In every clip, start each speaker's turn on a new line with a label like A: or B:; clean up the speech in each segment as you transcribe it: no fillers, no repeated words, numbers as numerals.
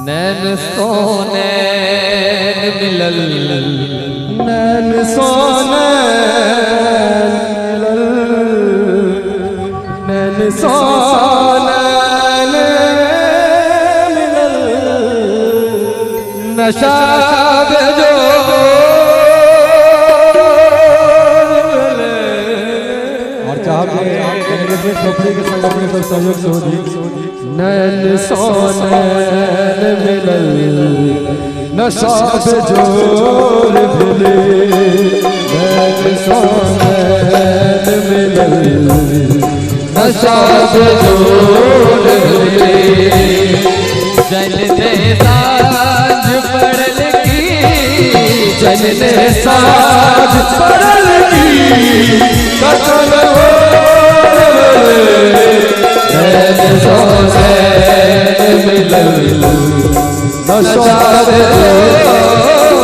A: नैन सोने मिलल नैन सोने मिलल नैन सोने मिलल नशा जो
B: और चाहे कपड़े के संग अपने सब सहयोग से होगी।
A: नैन सोने मिलल नशा जोर मिले नैन सोने मिलल नशा जोर मिले जलने साँझ पड़ल की जलने साँझ पड़ल की कतल नैन सोने मिलल नशा जोर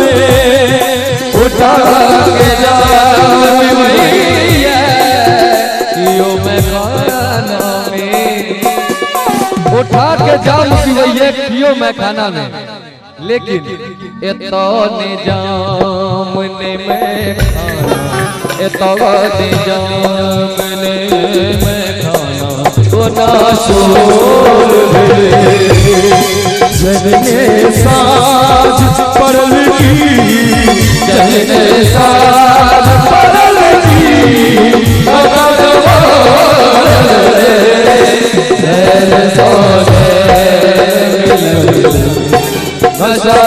A: मिले उठा के जाम पिवैये पियो मैं खाना में लेकिन एतने जाम ने मैं खाना एतने जाम ने मैं खाना तो ना शोर जलने साँझ पड़ल की जलने साँझ पड़ल की नैन सोने मिलल नशा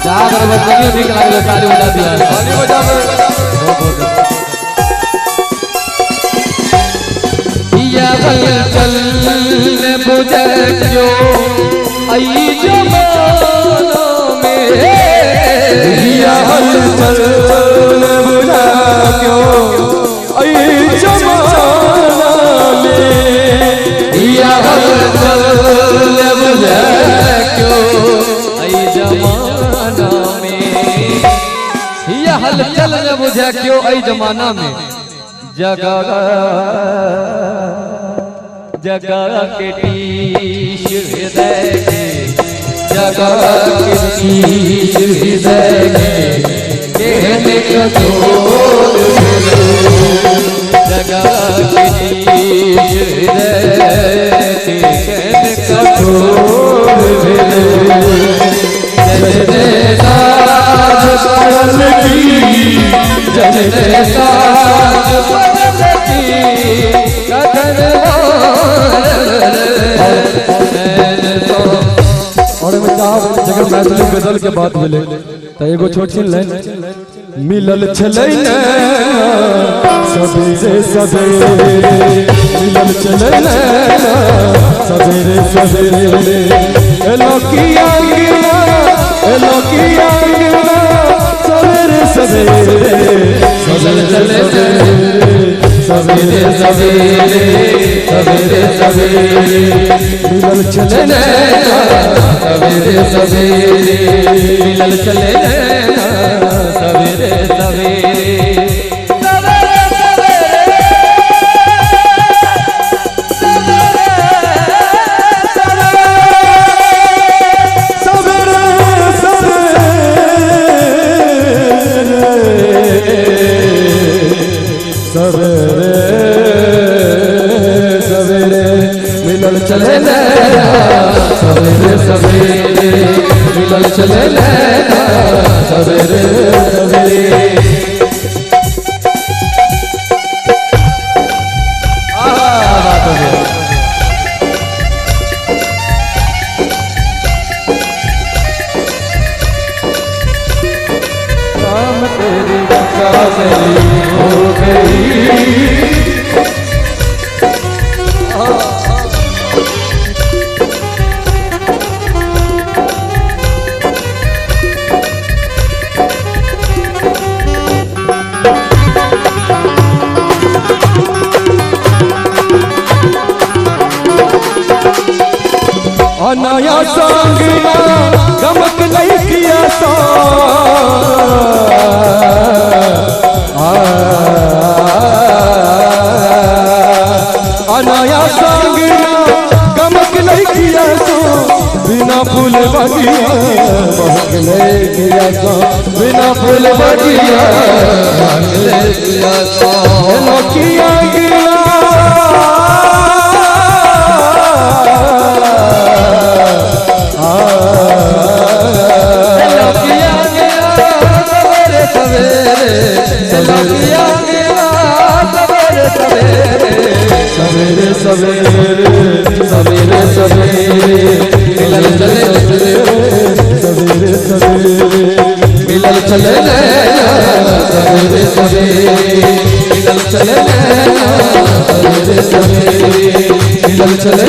A: ताली बजा दिया ताली बजा चल बुझे क्यों आई जमाना में चल बुझा क्यों आई जमाना में चल बुझे क्यों आई जमाना हलचल न बुझे क्यों आई जमाना में जगह जगह के टीश हृदय जगा के शीश हृदय में कहने का जोर जगा के शीश हृदय के कहने का जोर जजने साज पड़ल की जजने साज पड़ल की कदर
B: और में साहब जगह मैथिली गजल के बात मिले तो एगो छोट सी लाइन मिलल छलै न सवेरे सवेरे मिलल छलै न सवेरे सवेरे एलो की आंगना सवेरे सवेरे
A: सवेरे सवेरे सवेरे सवेरे सवेरे
B: मिलल छलै न
A: सवेरे सवेरे मिलल चले सवेरे सवेरे
B: मिलल चले
A: सवेरे सवेरे मिलल चले सवेरे सवेरे
B: शाम तेरी काजली हो गई नया संगना गमक नहीं किया तो नया संगना गमक नहीं किया तो बिना फूल बगिया महक नहीं किया तो बिना फूल बगिया महक नहीं किया तो किया गिला सवेरे सवेरे
A: सवेरे सवेरे मिलल चले
B: सवेरे सवेरे
A: मिलल चले सवेरे सवेरे मिलल चले सवेरे सवेरे मिलल चले